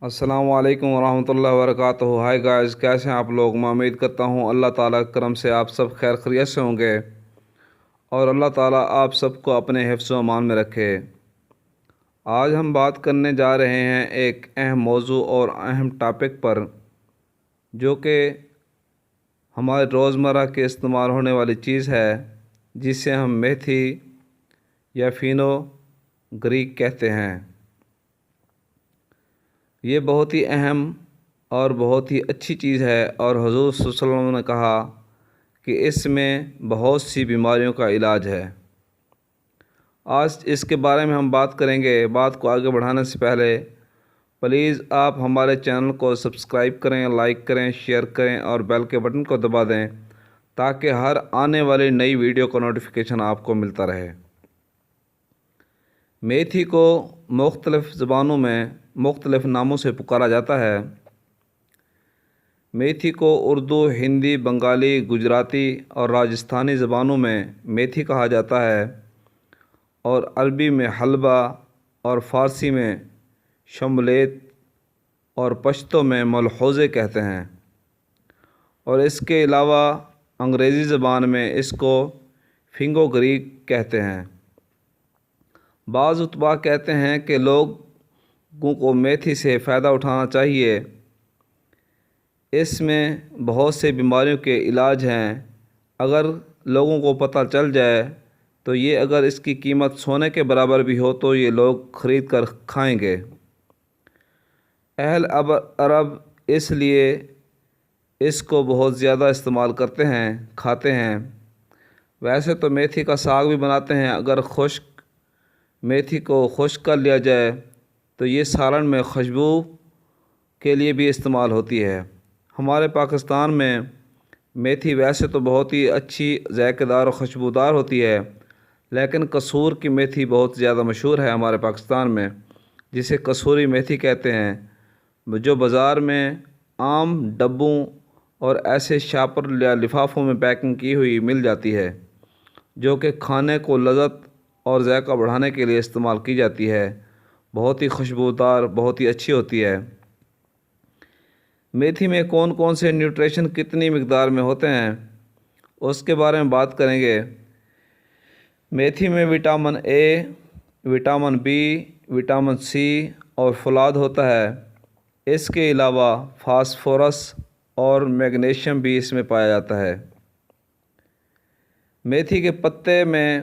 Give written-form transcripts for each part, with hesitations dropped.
السلام علیکم ورحمۃ اللہ وبرکاتہ۔ ہائی گائز، کیسے ہیں آپ لوگ؟ میں امید کرتا ہوں اللہ تعالیٰ کے کرم سے آپ سب خیر خیریت سے ہوں گے اور اللہ تعالیٰ آپ سب کو اپنے حفظ و امان میں رکھے۔ آج ہم بات کرنے جا رہے ہیں ایک اہم موضوع اور اہم ٹاپک پر، جو کہ ہمارے روزمرہ کے استعمال ہونے والی چیز ہے، جسے ہم میتھی یا فینو گریک کہتے ہیں۔ یہ بہت ہی اہم اور بہت ہی اچھی چیز ہے، اور حضور صلی اللہ علیہ وسلم نے کہا کہ اس میں بہت سی بیماریوں کا علاج ہے۔ آج اس کے بارے میں ہم بات کریں گے۔ بات کو آگے بڑھانے سے پہلے پلیز آپ ہمارے چینل کو سبسکرائب کریں، لائک کریں، شیئر کریں اور بیل کے بٹن کو دبا دیں، تاکہ ہر آنے والی نئی ویڈیو کا نوٹیفیکیشن آپ کو ملتا رہے۔ میتھی کو مختلف زبانوں میں مختلف ناموں سے پکارا جاتا ہے۔ میتھی کو اردو، ہندی، بنگالی، گجراتی اور راجستھانی زبانوں میں میتھی کہا جاتا ہے، اور عربی میں حلبہ اور فارسی میں شمبلیت اور پشتو میں ملحوظے کہتے ہیں، اور اس کے علاوہ انگریزی زبان میں اس کو فینگو گریک کہتے ہیں۔ بعض اتباع کہتے ہیں کہ لوگوں کو میتھی سے فائدہ اٹھانا چاہیے، اس میں بہت سے بیماریوں کے علاج ہیں۔ اگر لوگوں کو پتہ چل جائے تو یہ اگر اس کی قیمت سونے کے برابر بھی ہو تو یہ لوگ خرید کر کھائیں گے۔ اہل عرب اس لیے اس کو بہت زیادہ استعمال کرتے ہیں، کھاتے ہیں۔ ویسے تو میتھی کا ساگ بھی بناتے ہیں۔ اگر خشک میتھی کو خشک کر لیا جائے تو یہ سالن میں خوشبو کے لیے بھی استعمال ہوتی ہے۔ ہمارے پاکستان میں میتھی ویسے تو بہت ہی اچھی، ذائقہ دار اور خوشبودار ہوتی ہے، لیکن کسور کی میتھی بہت زیادہ مشہور ہے ہمارے پاکستان میں، جسے کسوری میتھی کہتے ہیں، جو بازار میں عام ڈبوں اور ایسے شاپر یا لفافوں میں پیکنگ کی ہوئی مل جاتی ہے، جو کہ کھانے کو لذت اور ذائقہ بڑھانے کے لیے استعمال کی جاتی ہے۔ بہت ہی خوشبودار، بہت ہی اچھی ہوتی ہے۔ میتھی میں کون کون سے نیوٹریشن کتنی مقدار میں ہوتے ہیں، اس کے بارے میں بات کریں گے۔ میتھی میں vitamin A, vitamin B, vitamin C اور فولاد ہوتا ہے۔ اس کے علاوہ فاسفورس اور میگنیشیم بھی اس میں پایا جاتا ہے۔ میتھی کے پتے میں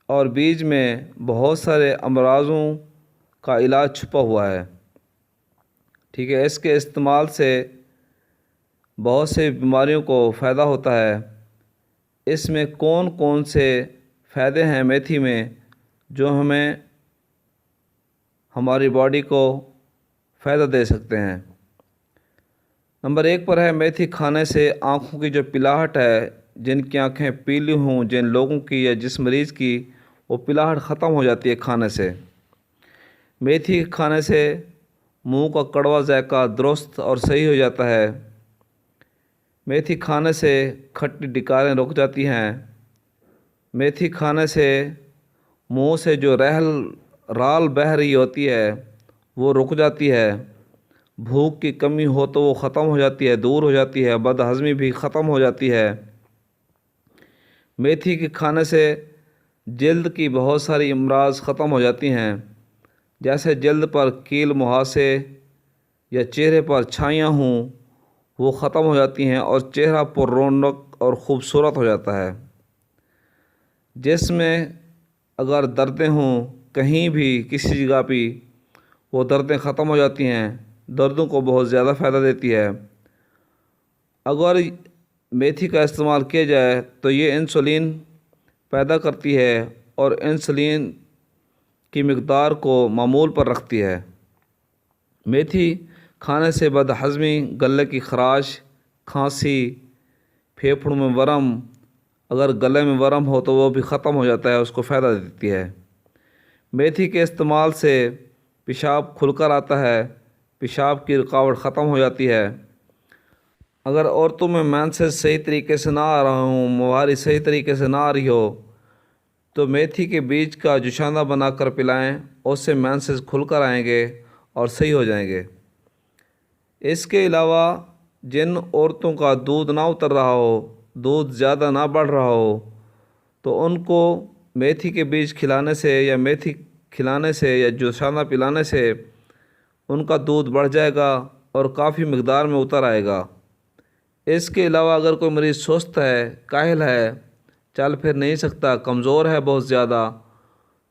اور بیج میں بہت سارے امراضوں کا علاج چھپا ہوا ہے۔ ٹھیک ہے، اس کے استعمال سے بہت سے بیماریوں کو فائدہ ہوتا ہے۔ اس میں کون کون سے فائدے ہیں میتھی میں جو ہمیں ہماری باڈی کو فائدہ دے سکتے ہیں؟ نمبر 1 پر ہے، میتھی کھانے سے آنکھوں کی جو پلاہٹ ہے، جن کی آنکھیں پیلی ہوں، جن لوگوں کی یا جس مریض کی، وہ پلاہٹ ختم ہو جاتی ہے کھانے سے۔ میتھی کھانے سے منہ کا کڑوا ذائقہ درست اور صحیح ہو جاتا ہے۔ میتھی کھانے سے کھٹی ڈکاریں رک جاتی ہیں۔ میتھی کھانے سے منہ سے جو رال بہہ رہی ہوتی ہے وہ رک جاتی ہے۔ بھوک کی کمی ہو تو وہ ختم ہو جاتی ہے، دور ہو جاتی ہے۔ بد ہضمی بھی ختم ہو جاتی ہے۔ میتھی کے کھانے سے جلد کی بہت ساری امراض ختم ہو جاتی ہیں، جیسے جلد پر کیل مہاسے یا چہرے پر چھائیاں ہوں، وہ ختم ہو جاتی ہیں اور چہرہ پر رونق اور خوبصورت ہو جاتا ہے۔ جسم میں اگر دردیں ہوں کہیں بھی، کسی جگہ بھی، وہ دردیں ختم ہو جاتی ہیں، دردوں کو بہت زیادہ فائدہ دیتی ہے۔ اگر میتھی کا استعمال کیا جائے تو یہ انسولین پیدا کرتی ہے اور انسولین کی مقدار کو معمول پر رکھتی ہے۔ میتھی کھانے سے بد ہضمی، گلے کی خراش، کھانسی، پھیپھڑوں میں ورم، اگر گلے میں ورم ہو تو وہ بھی ختم ہو جاتا ہے، اس کو فائدہ دیتی ہے۔ میتھی کے استعمال سے پیشاب کھل کر آتا ہے، پیشاب کی رکاوٹ ختم ہو جاتی ہے۔ اگر عورتوں میں مینسز صحیح طریقے سے نہ آ رہا ہوں، مہاری صحیح طریقے سے نہ آ رہی ہو، تو میتھی کے بیج کا جوشاندہ بنا کر پلائیں، اس سے مینسز کھل کر آئیں گے اور صحیح ہو جائیں گے۔ اس کے علاوہ جن عورتوں کا دودھ نہ اتر رہا ہو، دودھ زیادہ نہ بڑھ رہا ہو، تو ان کو میتھی کے بیج کھلانے سے یا میتھی کھلانے سے یا جوشانہ پلانے سے ان کا دودھ بڑھ جائے گا اور کافی مقدار میں اتر آئے گا۔ اس کے علاوہ اگر کوئی مریض سست ہے، کاہل ہے، چل پھر نہیں سکتا، کمزور ہے بہت زیادہ،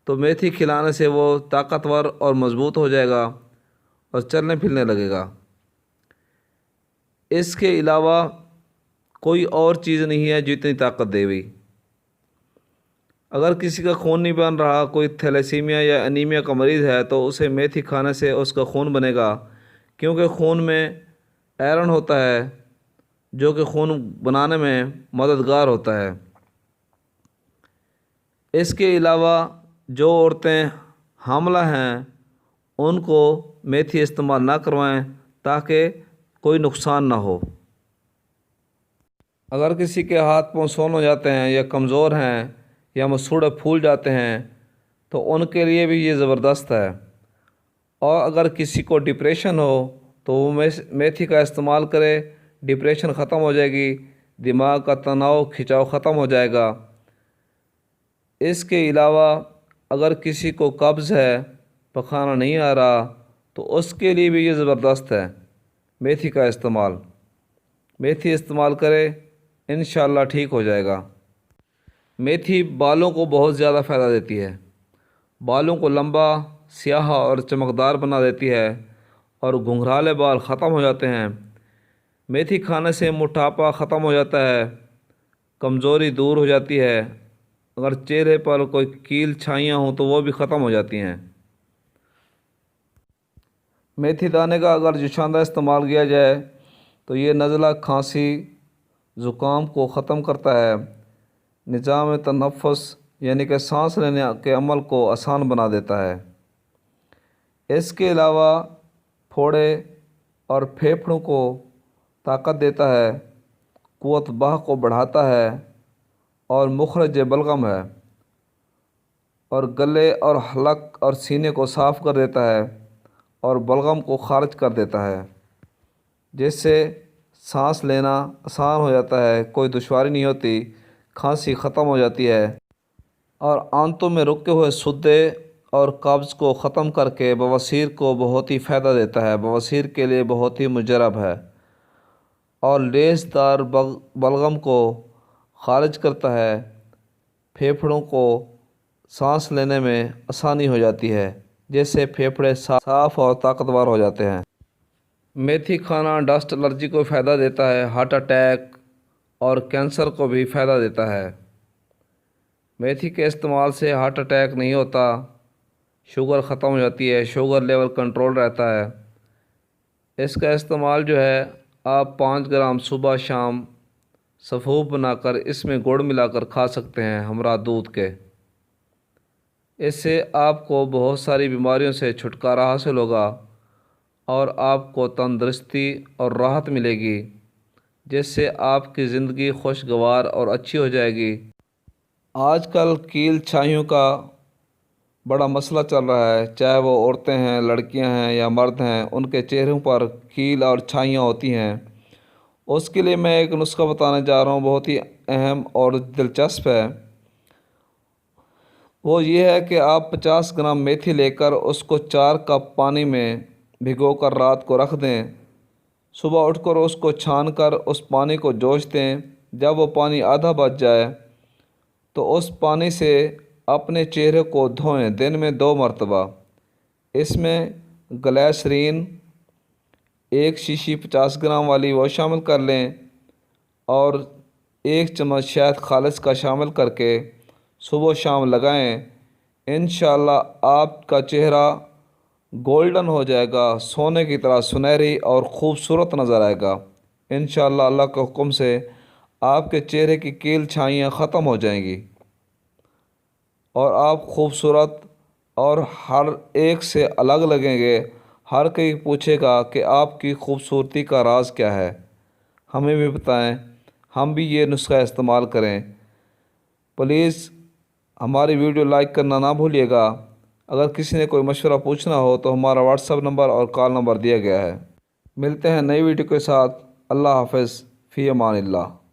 تو میتھی کھلانے سے وہ طاقتور اور مضبوط ہو جائے گا اور چلنے پھرنے لگے گا۔ اس کے علاوہ کوئی اور چیز نہیں ہے جو اتنی طاقت دے گی۔ اگر کسی کا خون نہیں بن رہا، کوئی تھیلیسیمیا یا انیمیا کا مریض ہے، تو اسے میتھی کھانے سے اس کا خون بنے گا، کیونکہ خون میں آئرن ہوتا ہے جو کہ خون بنانے میں مددگار ہوتا ہے۔ اس کے علاوہ جو عورتیں حاملہ ہیں ان کو میتھی استعمال نہ کروائیں تاکہ کوئی نقصان نہ ہو۔ اگر کسی کے ہاتھ پاؤں سون ہو جاتے ہیں یا کمزور ہیں یا مسوڑے پھول جاتے ہیں تو ان کے لیے بھی یہ زبردست ہے۔ اور اگر کسی کو ڈپریشن ہو تو وہ میتھی کا استعمال کرے، ڈپریشن ختم ہو جائے گی، دماغ کا تناؤ کھنچاؤ ختم ہو جائے گا۔ اس کے علاوہ اگر کسی کو قبض ہے، پخانہ نہیں آ رہا، تو اس کے لیے بھی یہ زبردست ہے میتھی کا استعمال۔ میتھی استعمال کرے، انشاءاللہ ٹھیک ہو جائے گا۔ میتھی بالوں کو بہت زیادہ فائدہ دیتی ہے، بالوں کو لمبا، سیاہ اور چمکدار بنا دیتی ہے اور گھنگھرالے بال ختم ہو جاتے ہیں۔ میتھی کھانے سے موٹاپا ختم ہو جاتا ہے، کمزوری دور ہو جاتی ہے، اگر چہرے پر کوئی کیل چھائیاں ہوں تو وہ بھی ختم ہو جاتی ہیں۔ میتھی دانے کا اگر جوشاندہ استعمال کیا جائے تو یہ نزلہ، کھانسی، زکام کو ختم کرتا ہے، نظام تنفس یعنی کہ سانس لینے کے عمل کو آسان بنا دیتا ہے۔ اس کے علاوہ پھوڑے اور پھیپھڑوں کو طاقت دیتا ہے، قوت بہ کو بڑھاتا ہے اور مخرج بلغم ہے، اور گلے اور حلق اور سینے کو صاف کر دیتا ہے اور بلغم کو خارج کر دیتا ہے، جس سے سانس لینا آسان ہو جاتا ہے، کوئی دشواری نہیں ہوتی، کھانسی ختم ہو جاتی ہے، اور آنتوں میں رکے ہوئے سدے اور قبض کو ختم کر کے بواسیر کو بہت ہی فائدہ دیتا ہے، بواسیر کے لیے بہت ہی مجرب ہے، اور لیس دار بلغم کو خارج کرتا ہے، پھیپھڑوں کو سانس لینے میں آسانی ہو جاتی ہے، جس سے پھیپھڑے صاف اور طاقتور ہو جاتے ہیں۔ میتھی کھانا ڈسٹ الرجی کو فائدہ دیتا ہے، ہارٹ اٹیک اور کینسر کو بھی فائدہ دیتا ہے۔ میتھی کے استعمال سے ہارٹ اٹیک نہیں ہوتا، شوگر ختم ہو جاتی ہے، شوگر لیول کنٹرول رہتا ہے۔ اس کا استعمال جو ہے آپ 5 گرام صبح شام سفوف بنا کر اس میں گڑ ملا کر کھا سکتے ہیں ہمراہ دودھ کے۔ اس سے آپ کو بہت ساری بیماریوں سے چھٹکارا حاصل ہوگا اور آپ کو تندرستی اور راحت ملے گی، جس سے آپ کی زندگی خوشگوار اور اچھی ہو جائے گی۔ آج کل کیل چھائیوں کا بڑا مسئلہ چل رہا ہے، چاہے وہ عورتیں ہیں، لڑکیاں ہیں یا مرد ہیں، ان کے چہروں پر کیل اور چھائیاں ہوتی ہیں۔ اس کے لیے میں ایک نسخہ بتانے جا رہا ہوں، بہت ہی اہم اور دلچسپ ہے۔ وہ یہ ہے کہ آپ 50 گرام میتھی لے کر اس کو 4 کپ پانی میں بھگو کر رات کو رکھ دیں، صبح اٹھ کر اس کو چھان کر اس پانی کو جوش دیں۔ جب وہ پانی آدھا بچ جائے تو اس پانی سے اپنے چہرے کو دھوئیں، دن میں 2 مرتبہ۔ اس میں گلیسرین 1 شیشی 50 گرام والی وہ شامل کر لیں اور 1 چمچ شہد خالص کا شامل کر کے صبح و شام لگائیں۔ انشاءاللہ آپ کا چہرہ گولڈن ہو جائے گا، سونے کی طرح سنہری اور خوبصورت نظر آئے گا۔ انشاءاللہ اللہ کے حکم سے آپ کے چہرے کی کیل چھائیاں ختم ہو جائیں گی اور آپ خوبصورت اور ہر ایک سے الگ لگیں گے۔ ہر کوئی پوچھے گا کہ آپ کی خوبصورتی کا راز کیا ہے، ہمیں بھی بتائیں، ہم بھی یہ نسخہ استعمال کریں۔ پلیز ہماری ویڈیو لائک کرنا نہ بھولیے گا۔ اگر کسی نے کوئی مشورہ پوچھنا ہو تو ہمارا واٹس ایپ نمبر اور کال نمبر دیا گیا ہے۔ ملتے ہیں نئی ویڈیو کے ساتھ۔ اللہ حافظ، فی امان اللہ۔